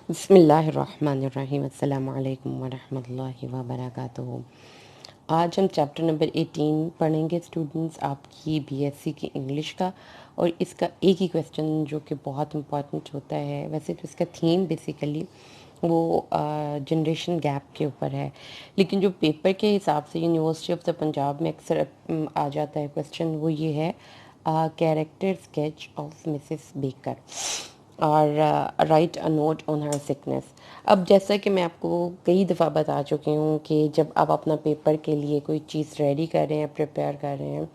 बिस्मिल्लाहिर्रहमानिर्रहीम अस्सलामु अलैकुम वरहमतुल्लाहि वबरकातुहू। आज हम चैप्टर नंबर 18 पढ़ेंगे स्टूडेंट्स, आपकी बीएससी की इंग्लिश का। और इसका एक ही क्वेश्चन जो कि बहुत इम्पॉर्टेंट होता है। वैसे तो इसका थीम बेसिकली वो जनरेशन गैप के ऊपर है, लेकिन जो पेपर के हिसाब से यूनिवर्सिटी ऑफ द पंजाब में अक्सर आ जाता है क्वेश्चन, वो ये है character sketch of Mrs Baker और write a note on her sickness. अब जैसा कि मैं आपको कई दफ़ा बता चुकी हूँ कि जब आप अपना पेपर के लिए कोई चीज़ रेडी कर रहे हैं, प्रिपेयर कर रहे हैं,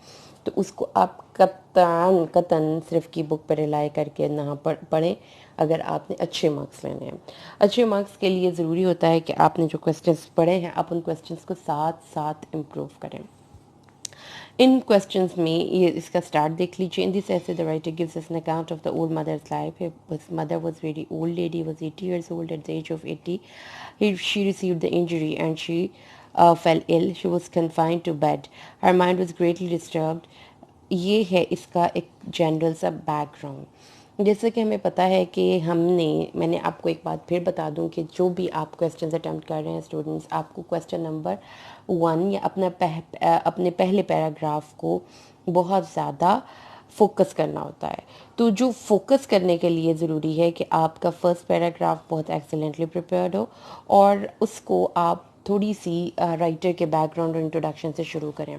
तो उसको आप कतन सिर्फ की बुक पर रिलाई करके ना पढ़ें अगर आपने अच्छे मार्क्स लेने हैं। अच्छे मार्क्स के लिए ज़रूरी होता है कि आपने जो क्वेश्चंस पढ़े हैं आप उन क्वेश्चंस को साथ साथ इम्प्रूव करें। इन क्वेश्चंस में ये इसका स्टार्ट देख लीजिए। In this essay the writer gives us an account of the old mother's life. His mother was very old lady, was 80 years old. At the age of 80 she received the injury and she fell ill. She was confined to bed. Her mind was greatly disturbed. ये है इसका एक general सा background. जैसे कि हमें पता है कि मैंने आपको एक बात फिर बता दूं कि जो भी आप क्वेश्चन अटेम्प्ट कर रहे हैं स्टूडेंट्स, आपको क्वेश्चन नंबर 1 या अपने पहले पैराग्राफ को बहुत ज़्यादा फोकस करना होता है। तो जो फोकस करने के लिए ज़रूरी है कि आपका फर्स्ट पैराग्राफ बहुत एक्सेलेंटली प्रिपेयर्ड हो और उसको आप थोड़ी सी राइटर के बैकग्राउंड और इंट्रोडक्शन से शुरू करें।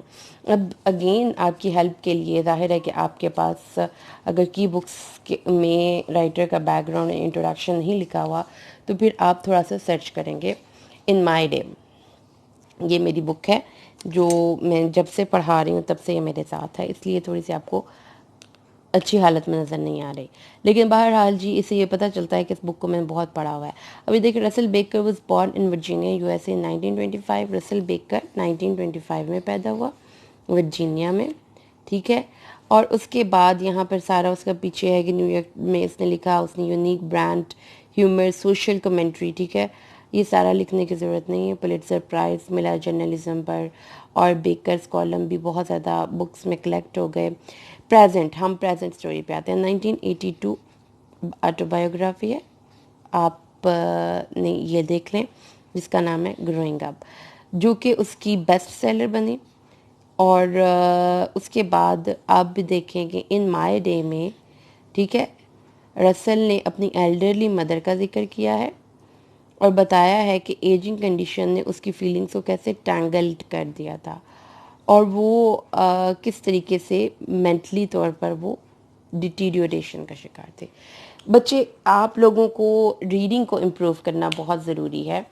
अब अगेन आपकी हेल्प के लिए ज़ाहिर है कि आपके पास अगर की बुक्स में राइटर का बैकग्राउंड और इंट्रोडक्शन नहीं लिखा हुआ तो फिर आप थोड़ा सा सर्च करेंगे। इन माई डे, ये मेरी बुक है जो मैं जब से पढ़ा रही हूँ तब से ये मेरे साथ है, इसलिए थोड़ी सी आपको अच्छी हालत में नज़र नहीं आ रही। लेकिन बहरहाल जी इससे ये पता चलता है कि इस बुक को मैंने बहुत पढ़ा हुआ है। अभी देखिए, Russell baker was born in Virginia USA in 1925। Russell baker 1925 में पैदा हुआ वर्जीनिया में, ठीक है। और उसके बाद यहाँ पर सारा उसका पीछे है कि न्यूयॉर्क में इसने लिखा, उसने unique brand humour social commentary, ठीक है। ये सारा लिखने की ज़रूरत नहीं है। पुलित्ज़र प्राइज़ मिला जर्नलिज्म पर और बेकर्स कॉलम भी बहुत ज़्यादा बुक्स में कलेक्ट हो गए। हम प्रेजेंट स्टोरी पे आते हैं। 1982 ऑटोबायोग्राफी है, आप ने ये देख लें, जिसका नाम है ग्रोइंग अप, जो कि उसकी बेस्ट सेलर बनी। और उसके बाद आप भी देखेंगे इन माय डे में, ठीक है, रसल ने अपनी एल्डरली मदर का जिक्र किया है और बताया है कि एजिंग कंडीशन ने उसकी फीलिंग्स को कैसे टैंगल्ड कर दिया था और वो किस तरीके से मेंटली तौर पर वो डिटीरियोरेशन का शिकार थे। बच्चे, आप लोगों को रीडिंग को इम्प्रूव करना बहुत ज़रूरी है।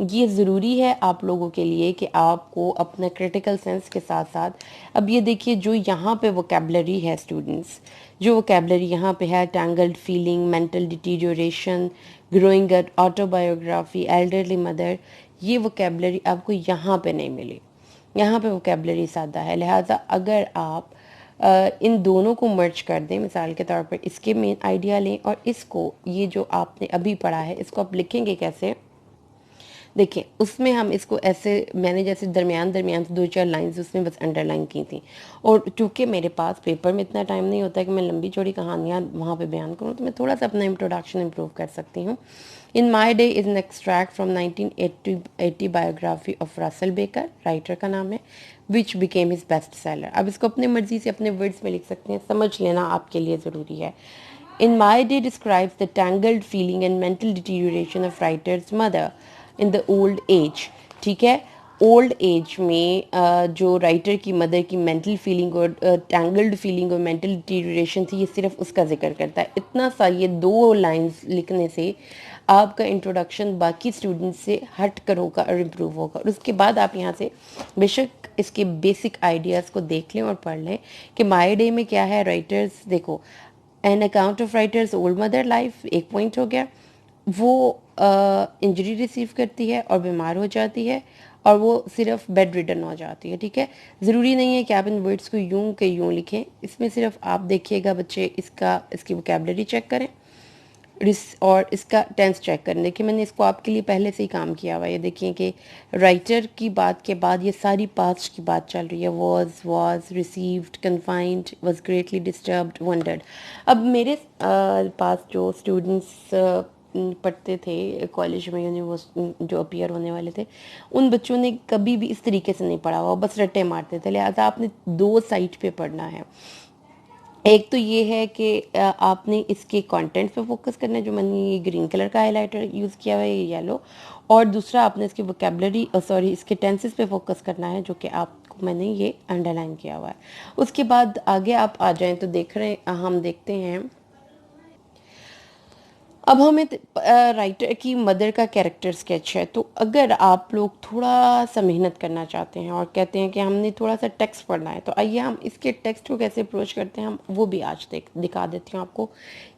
ये ज़रूरी है आप लोगों के लिए कि आपको अपना क्रिटिकल सेंस के साथ साथ, अब ये देखिए जो यहाँ पे वोकेबलरी है स्टूडेंट्स, जो वोकेबलरी यहाँ पे है, tangled feeling, mental deterioration, growing up, autobiography, elderly mother, ये वोकेबलरी आपको यहाँ पे नहीं मिली। यहाँ पे वोकेबलरी सादा है। लिहाजा अगर आप इन दोनों को मर्ज कर दें, मिसाल के तौर पर इसके मेन आइडिया लें और इसको, ये जो आपने अभी पढ़ा है, इसको आप लिखेंगे कैसे। देखिए, उसमें हम इसको ऐसे, मैंने जैसे दरमियान दरमियान से 2-4 लाइंस उसमें बस अंडरलाइन की थी। और चूँकि मेरे पास पेपर में इतना टाइम नहीं होता कि मैं लंबी चौड़ी कहानियाँ वहाँ पे बयान करूँ, तो मैं थोड़ा सा अपना इंट्रोडक्शन इम्प्रूव कर सकती हूँ। In my day is an extract from 1980 biography of Russell Baker, writer का नाम है, which became his best seller. अब इसको अपनी मर्जी से अपने वर्ड्स में लिख सकते हैं, समझ लेना आपके लिए ज़रूरी है। In My Day describes the tangled feeling and mental deterioration of writer's mother in the old age, ठीक है। ओल्ड एज में जो राइटर की मदर की मेंटल फीलिंग और टैंगल्ड फीलिंग और मेंटल डिटीरियोरेशन थी, ये सिर्फ उसका जिक्र करता है। इतना सा ये 2 लाइंस लिखने से आपका इंट्रोडक्शन बाकी स्टूडेंट्स से हट कर होगा और इम्प्रूव होगा। और उसके बाद आप यहाँ से बेशक इसके बेसिक आइडियाज़ को देख लें और पढ़ लें कि माई डे में क्या है। राइटर्स देखो, an account of writers old mother life, एक पॉइंट हो गया। वो इंजरी रिसीव करती है और बीमार हो जाती है और वो सिर्फ बेड रिडन हो जाती है, ठीक है। ज़रूरी नहीं है कि आप इन वर्ड्स को यूं के यूं लिखें, इसमें सिर्फ आप देखिएगा बच्चे, इसकी वोकेबलरी चेक करें और इसका टेंस चेक करें। देखिए, मैंने इसको आपके लिए पहले से ही काम किया हुआ है। ये देखिए कि राइटर की बात के बाद ये सारी पास्ट की बात चल रही है। Was received, confined, was greatly disturbed, wondered. अब मेरे पास जो स्टूडेंट्स पढ़ते थे कॉलेज में, यूनिवर्सिटी जो अपीयर होने वाले थे, उन बच्चों ने कभी भी इस तरीके से नहीं पढ़ा हुआ, बस रट्टे मारते थे। लिहाजा आपने 2 साइट पे पढ़ना है। एक तो ये है कि आपने इसके कंटेंट पे फोकस करना है, जो मैंने ये ग्रीन कलर का हाइलाइटर यूज़ किया हुआ है, ये येलो। और दूसरा आपने इसकी वोकेबलरी इसके टेंसेस पे फोकस करना है, जो कि आपको मैंने ये अंडरलाइन किया हुआ है। उसके बाद आगे आप आ जाएं तो हम देखते हैं, अब हमें राइटर की मदर का कैरेक्टर स्केच है। तो अगर आप लोग थोड़ा सा मेहनत करना चाहते हैं और कहते हैं कि हमने थोड़ा सा टेक्स्ट पढ़ना है, तो आइए हम इसके टेक्स्ट को कैसे अप्रोच करते हैं, हम वो भी आज दिखा देती हूँ आपको।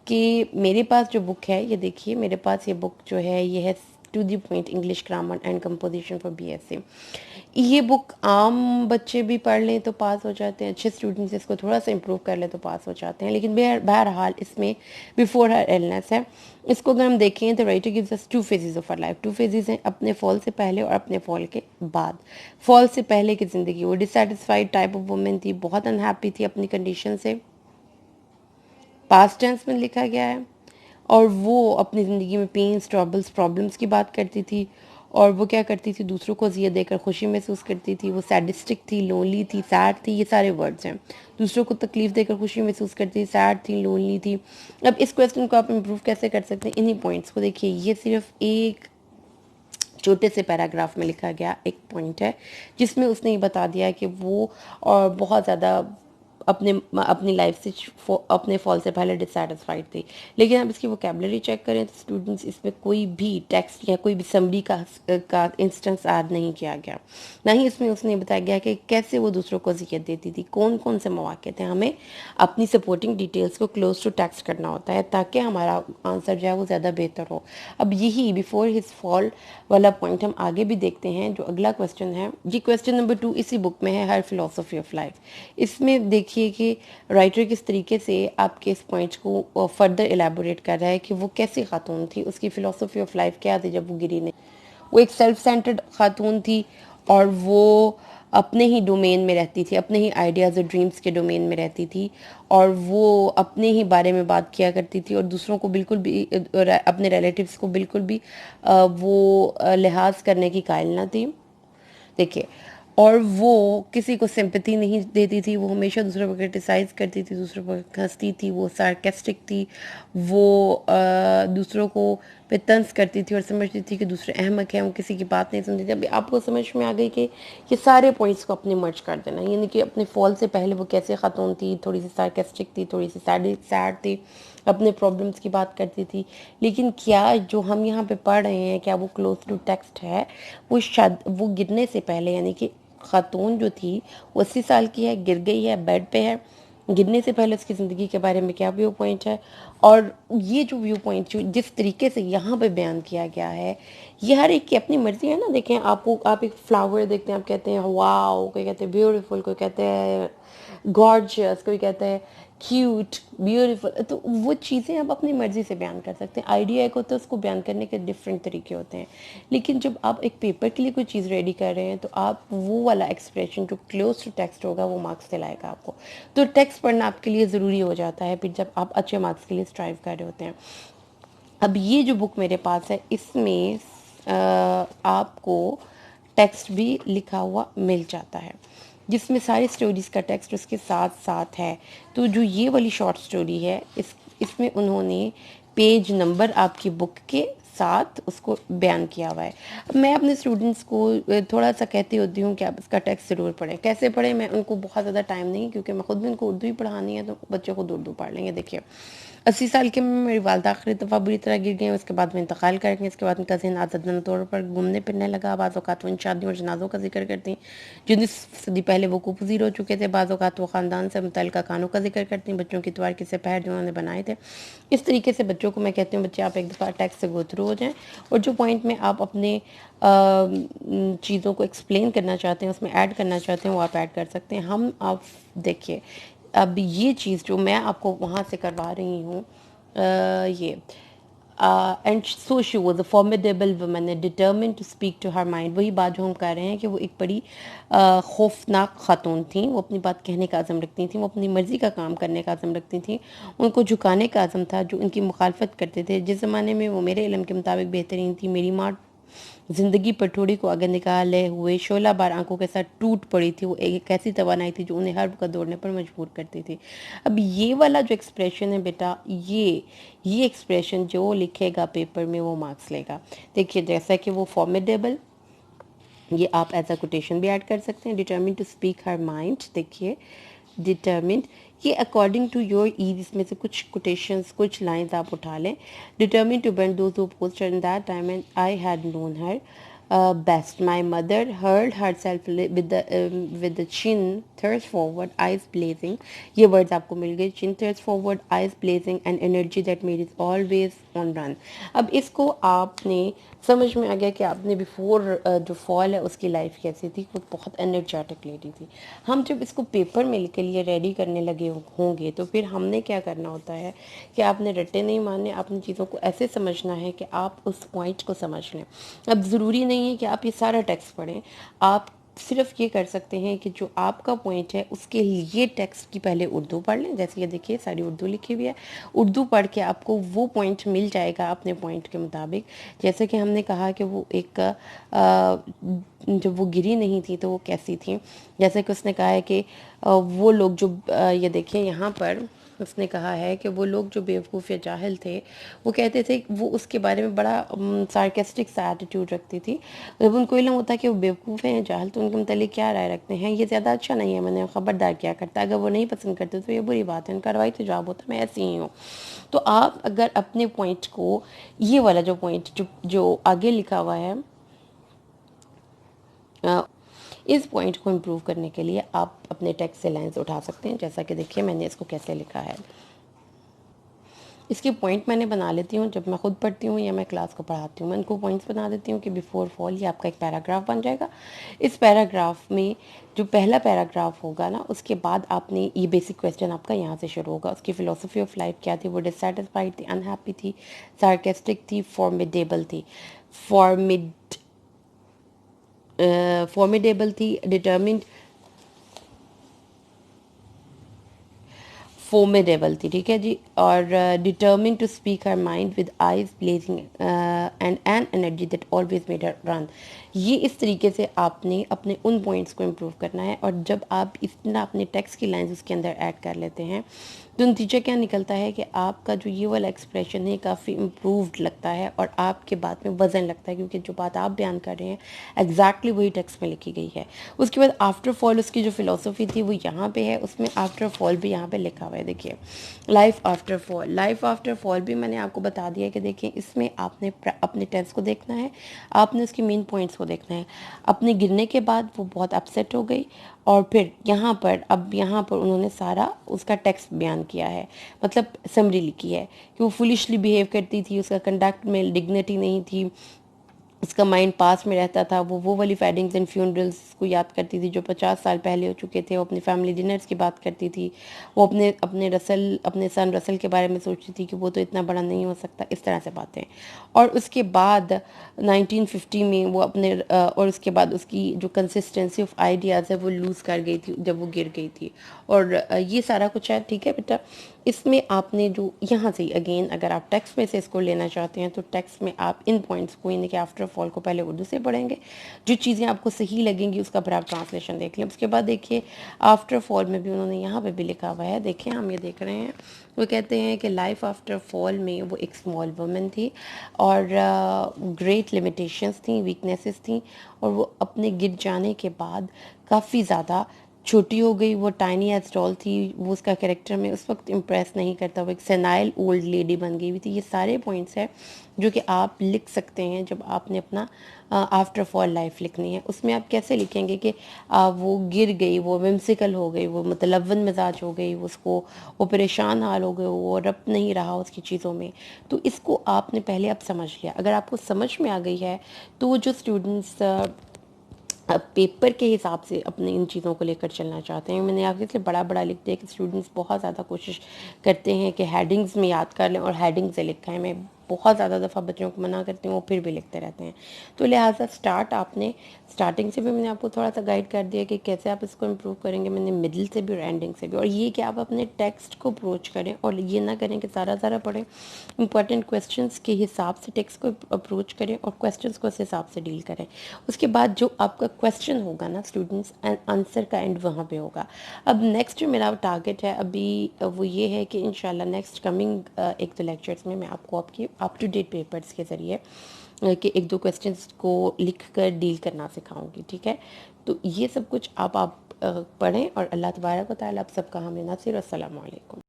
कि मेरे पास जो बुक है, ये देखिए, मेरे पास ये बुक जो है, ये है to the point English grammar and composition for BSc. ये बुक आम बच्चे भी पढ़ लें तो पास हो जाते हैं, अच्छे स्टूडेंट्स इसको थोड़ा सा इम्प्रूव कर ले तो पास हो जाते हैं। लेकिन बहरहाल इसमें बिफोर हर इलनेस है। इसको अगर हम देखें तो writer gives us 2 phases of our life. 2 phases हैं, अपने फॉल से पहले और अपने फॉल के बाद। फॉल से पहले की ज़िंदगी, वो डिससेटिस्फाइड टाइप ऑफ वुमेन थी, बहुत अनहैप्पी थी अपनी कंडीशन से, पास्ट टेंस में लिखा गया है। और वो अपनी ज़िंदगी में पेन्स, ट्रबल्स, प्रॉब्लम्स की बात करती थी। और वो क्या करती थी, दूसरों को अज़ियत देकर खुशी महसूस करती थी। वो सैडिस्टिक थी, लोनली थी, सैड थी, ये सारे वर्ड्स हैं। दूसरों को तकलीफ़ देकर खुशी महसूस करती थी, सैड थी, लोनली थी। अब इस क्वेश्चन को आप इम्प्रूव कैसे कर सकते हैं, इन्हीं पॉइंट्स को देखिए। ये सिर्फ एक छोटे से पैराग्राफ में लिखा गया एक पॉइंट है, जिसमें उसने ये बता दिया कि वो और बहुत ज़्यादा अपनी लाइफ से अपने फॉल से पहले डिससेटिस्फाइड थी। लेकिन अब इसकी वोकेबलरी चेक करें तो स्टूडेंट्स, इसमें कोई भी टेक्स्ट या कोई भी समरी का इंस्टेंस ऐड नहीं किया गया। ना ही इसमें उसने बताया गया कि कैसे वो दूसरों को अज़ियत देती थी, कौन कौन से मौके थे। हमें अपनी सपोर्टिंग डिटेल्स को क्लोज टू टेक्स्ट करना होता है, ताकि हमारा आंसर जो है वो ज़्यादा बेहतर हो। अब यही बिफोर हिज फॉल वाला पॉइंट हम आगे भी देखते हैं। जो अगला क्वेश्चन है, ये क्वेश्चन नंबर 2 इसी बुक में है, हर फिलोसफी ऑफ लाइफ। इसमें देखिए कि राइटर किस तरीके से आपके इस पॉइंट को फर्दर एलैबोरेट कर रहा है कि वो कैसी खातून थी, उसकी फ़िलोसफी ऑफ लाइफ क्या थी जब वो गिरी नहीं। वो एक सेल्फ सेंटर्ड खातून थी, और वो अपने ही डोमेन में रहती थी, अपने ही आइडियाज़ और ड्रीम्स के डोमेन में रहती थी। और वो अपने ही बारे में बात किया करती थी, और दूसरों को बिल्कुल भी अपने रिलेटिव्स को बिल्कुल भी वो लिहाज करने की कायल ना थी। देखिए, और वो किसी को सिंपैथी नहीं देती थी, वो हमेशा दूसरों को क्रिटिसाइज़ करती थी, दूसरों पर हंसती थी, वो सार्केस्टिक थी। वो दूसरों को पे तंज करती थी और समझती थी कि दूसरे अहमक हैं, वो किसी की बात नहीं सुनती थी। अभी आपको समझ में आ गई कि ये सारे पॉइंट्स को अपने मर्ज कर देना, यानी कि अपने फॉल से पहले वो कैसे खातून थी, थोड़ी सी सार्केस्टिक थी, थोड़ी सी सैड थी, अपने प्रॉब्लम्स की बात करती थी। लेकिन क्या जो हम यहाँ पे पढ़ रहे हैं, क्या वो क्लोज टू टेक्स्ट है? वो गिरने से पहले, यानी कि खातून जो थी वो 80 साल की है, गिर गई है, बेड पे है। गिरने से पहले उसकी ज़िंदगी के बारे में क्या व्यू पॉइंट है, और ये जो व्यू पॉइंट जो जिस तरीके से यहाँ पे बयान किया गया है, ये हर एक की अपनी मर्जी है ना। देखें, आप एक फ्लावर देखते हैं, आप कहते हैं वाओ, कोई कहते हैं ब्यूटीफुल, कोई कहते हैं गॉर्जियस, कोई कहता है क्यूट, ब्यूटीफुल। तो वो चीज़ें आप अपनी मर्ज़ी से बयान कर सकते हैं। आइडिया एक होता है, उसको बयान करने के डिफरेंट तरीके होते हैं। लेकिन जब आप एक पेपर के लिए कोई चीज़ रेडी कर रहे हैं, तो आप वो वाला एक्सप्रेशन जो क्लोज टू टेक्स्ट होगा, वो मार्क्स दिलाएगा आपको। तो टेक्स्ट पढ़ना आपके लिए ज़रूरी हो जाता है फिर, जब आप अच्छे मार्क्स के लिए स्ट्राइव कर रहे होते हैं। अब ये जो बुक मेरे पास है, इसमें आपको टेक्स्ट भी लिखा हुआ मिल जाता है, जिसमें सारी स्टोरीज़ का टेक्स्ट उसके साथ साथ है। तो जो ये वाली शॉर्ट स्टोरी है, इसमें उन्होंने पेज नंबर आपकी बुक के साथ उसको बयान किया हुआ है। अब मैं अपने स्टूडेंट्स को थोड़ा सा कहती होती हूँ कि आप इसका टेक्स्ट ज़रूर पढ़ें। कैसे पढ़ें, मैं उनको बहुत ज़्यादा टाइम नहीं, क्योंकि मैं खुद भी उनको उर्दू ही पढ़ानी है, तो बच्चे खुद उर्दू पढ़ लेंगे। देखिए, 80 साल के में मेरी वालदा आखिरी दफ़ा बुरी तरह गिर गई, उसके बाद में इंतकाल कर गए। इसके बाद उनका ज़हन आज़ादाना तौर पर घूमने फिरने लगा। बाज़ औक़ात वो इन शादियों और जनाज़ों का जिक्र करती, जो 19 सदी पहले वो पज़ीर हो चुके थे। बाज़ औक़ात वो ख़ानदान से मुतल्लिक़ा कानों का जिक्र करती, बच्चों की इतवार के सिपहर जो उन्होंने बनाए थे। इस तरीके से बच्चों को मैं कहती हूँ, बच्चे आप एक दफ़ा टेक्स्ट से गो थ्रू हो जाएँ, और जो पॉइंट में आप अपने चीज़ों को एक्सप्लेन करना चाहते हैं, उसमें ऐड करना चाहते हैं, वो आप ऐड कर सकते हैं। आप देखिए, अब ये चीज़ जो मैं आपको वहाँ से करवा रही हूँ, ये and so she was a formidable woman and determined to speak to her mind. वही बात जो हम कह रहे हैं कि वो एक बड़ी खौफनाक खातून थी। वो अपनी बात कहने का आज़म रखती थी, वो अपनी मर्ज़ी का काम करने का आज़म रखती थी, उनको झुकाने का आज़म था। जो उनकी मुखालफत करते थे, जिस ज़माने में वो मेरे इल्म के मुताबिक बेहतरीन थी, मेरी माँ ज़िंदगी पर थोड़ी को आगे निकाले हुए शोला बार आंखों के साथ टूट पड़ी थी। वो एक ऐसी तवानाई थी जो उन्हें हर वक्त दौड़ने पर मजबूर करती थी। अब ये वाला जो एक्सप्रेशन है बेटा, ये एक्सप्रेशन जो लिखेगा पेपर में वो मार्क्स लेगा। देखिए जैसा कि वो फॉर्मिडेबल, ये आप एज अ कोटेशन भी ऐड कर सकते हैं। Determine to speak her mind, देखिए डिटर्मिन, ये अकॉर्डिंग टू योर ईज, इसमें से कुछ कोटेशंस, कुछ लाइंस आप उठा लें। Determine to bend those who post in that time and I had known her best. My mother hurled herself with the chin thrust forward, eyes blazing. ये words आपको मिल गए, chin thrust forward, eyes blazing, and energy that made it always on run. अब इसको आपने समझ में आ गया कि आपने बिफोर जो फॉल है उसकी लाइफ कैसी थी। वो बहुत एनर्जेटिक लेडी थी। हम जब इसको पेपर में के लिए रेडी करने लगे होंगे तो फिर हमने क्या करना होता है कि आपने रट्टे नहीं मारने, आपने चीज़ों को ऐसे समझना है कि आप उस पॉइंट को समझ लें। अब ज़रूरी नहीं है कि आप ये सारा टेक्स्ट पढ़ें, आप सिर्फ ये कर सकते हैं कि जो आपका पॉइंट है उसके लिए टेक्स्ट की पहले उर्दू पढ़ लें। जैसे ये देखिए सारी उर्दू लिखी हुई है, उर्दू पढ़ के आपको वो पॉइंट मिल जाएगा अपने पॉइंट के मुताबिक। जैसे कि हमने कहा कि वो एक जब वो गिरी नहीं थी तो वो कैसी थी, जैसे कि उसने कहा है कि वो लोग जो ये देखिए यहाँ पर उसने कहा है कि वो लोग जो बेवकूफ़ या जाहिल थे वो कहते थे, वो उसके बारे में बड़ा सार्केस्टिक सा एटीट्यूड रखती थी। जब उनको इल्म होता कि वो बेवकूफ़ हैं या जाहिल तो उनके मतलब क्या राय रखते हैं, ये ज़्यादा अच्छा नहीं है, मैंने ख़बरदार क्या करता। अगर वो नहीं पसंद करते तो ये बुरी बात है, उनका रवाई तो जवाब होता मैं ऐसी ही हूँ। तो आप अगर अपने पॉइंट को, ये वाला जो पॉइंट जो आगे लिखा हुआ है, इस पॉइंट को इम्प्रूव करने के लिए आप अपने टेक्स्ट से लाइंस उठा सकते हैं। जैसा कि देखिए मैंने इसको कैसे लिखा है, इसके पॉइंट मैंने बना लेती हूँ जब मैं खुद पढ़ती हूँ या मैं क्लास को पढ़ाती हूँ। मैं इनको पॉइंट्स बना देती हूँ कि बिफोर फॉल ये आपका एक पैराग्राफ बन जाएगा। इस पैराग्राफ में जो पहला पैराग्राफ होगा ना, उसके बाद आपने ये बेसिक क्वेश्चन आपका यहाँ से शुरू होगा। उसकी फ़िलोसफी ऑफ लाइफ क्या थी, वो डिससेटिस्फाइड थी, अनहैप्पी थी, सार्केस्टिक थी, फॉर्मिडेबल थी। फॉर्मिडेबल थी, डिटर्मिन्ड, फॉर्मिडेबल थी, ठीक है जी। और determine to speak her mind with eyes blazing and an energy that always made her run. ये इस तरीके से आपने अपने उन पॉइंट्स को इम्प्रूव करना है। और जब आप इतना अपने टेक्स्ट की लाइंस उसके अंदर ऐड कर लेते हैं तो नतीजा क्या निकलता है कि आपका जो ये वाला एक्सप्रेशन है काफ़ी इम्प्रूव्ड लगता है और आपके बात में वज़न लगता है, क्योंकि जो बात आप बयान कर रहे हैं एग्जैक्टली वही टेक्स्ट में लिखी गई है। उसके बाद आफ्टर फॉल, उसकी जो फ़िलोसफी थी वो यहाँ पे है, उसमें आफ्टर फॉल भी यहाँ पे लिखा हुआ है। देखिए life after fall, life after fall भी मैंने आपको बता दिया कि देखिए इसमें आपने अपने टेंस को देखना है, आपने उसके मेन पॉइंट्स को देखना है। अपने गिरने के बाद वो बहुत अपसेट हो गई और फिर यहाँ पर उन्होंने सारा उसका टेक्स्ट बयान किया है, मतलब समरी लिखी है कि वो फुलिशली बिहेव करती थी, उसका कंडक्ट में डिग्निटी नहीं थी, उसका माइंड पास में रहता था। वो वाली वेडिंग्स एंड फ्यूनरल्स को याद करती थी जो 50 साल पहले हो चुके थे। वो अपनी फैमिली डिनर्स की बात करती थी। वो अपने सन रसल के बारे में सोचती थी कि वो तो इतना बड़ा नहीं हो सकता, इस तरह से बातें। और उसके बाद 1950 में वो और उसके बाद उसकी जो कंसिस्टेंसी ऑफ आइडियाज़ है वो लूज़ कर गई थी जब वो गिर गई थी। और ये सारा कुछ है, ठीक है बेटा। इसमें आपने जो यहाँ से अगेन अगर आप टेक्स्ट में से इसको लेना चाहते हैं तो टेक्स्ट में आप इन पॉइंट्स को, यानी कि आफ्टर फॉल को पहले उर्दू से पढ़ेंगे, जो चीज़ें आपको सही लगेंगी उसका फिर आप ट्रांसलेशन देख लें। उसके बाद देखिए आफ्टर फॉल में भी उन्होंने यहाँ पे भी लिखा हुआ है, देखिए हम ये देख रहे हैं, वो कहते हैं कि लाइफ आफ्टर फॉल में वो एक स्मॉल वुमन थी और ग्रेट लिमिटेशंस थी, वीकनेसेस थी, और वो अपने गिर जाने के बाद काफ़ी ज़्यादा छोटी हो गई। वो टाइनी एज डॉल थी, वो उसका कैरेक्टर में उस वक्त इम्प्रेस नहीं करता, वो एक सेनाइल ओल्ड लेडी बन गई हुई थी। ये सारे पॉइंट्स हैं जो कि आप लिख सकते हैं जब आपने अपना आफ्टर फॉल लाइफ लिखनी है। उसमें आप कैसे लिखेंगे कि वो गिर गई, वो विम्सिकल हो गई, वो मुतलवन मिजाज हो गई, वो परेशान हाल हो गए, वो रब नहीं रहा उसकी चीज़ों में। तो इसको आपने पहले अब समझ लिया। अगर आपको समझ में आ गई है तो वो जो स्टूडेंट्स पेपर के हिसाब से अपने इन चीज़ों को लेकर चलना चाहते हैं, मैंने आपके इसलिए बड़ा बड़ा लिख दिया कि स्टूडेंट्स बहुत ज़्यादा कोशिश करते हैं कि हेडिंग्स में याद कर लें और हेडिंग से लिखा है। मैं बहुत ज़्यादा दफ़ा बच्चों को मना करती हूँ, वो फिर भी लिखते रहते हैं। तो लिहाजा आपने स्टार्टिंग से भी मैंने आपको थोड़ा सा गाइड कर दिया कि कैसे आप इसको इम्प्रूव करेंगे, मैंने मिडिल से भी और एंडिंग से भी, और ये कि आप अपने टेक्स्ट को अप्रोच करें और ये ना करें कि सारा पढ़ें। इंपॉर्टेंट क्वेश्चंस के हिसाब से टेक्स्ट को अप्रोच करें और क्वेश्चंस को उस हिसाब से डील करें। उसके बाद जो आपका क्वेश्चन होगा ना स्टूडेंट्स, आंसर का एंड वहाँ पे होगा। अब नेक्स्ट जो मेरा टारगेट है अभी वो ये है कि इंशाल्लाह नेक्स्ट कमिंग एक दो लेक्चर्स में मैं आपको आपकी अप टू डेट पेपर्स के ज़रिए कि एक दो क्वेश्चंस को लिख कर डील करना सिखाऊंगी, ठीक है। तो ये सब कुछ आप पढ़ें और अल्लाह तबारक व तआला आप सबका हामी नासिर। अस्सलामु अलैकुम।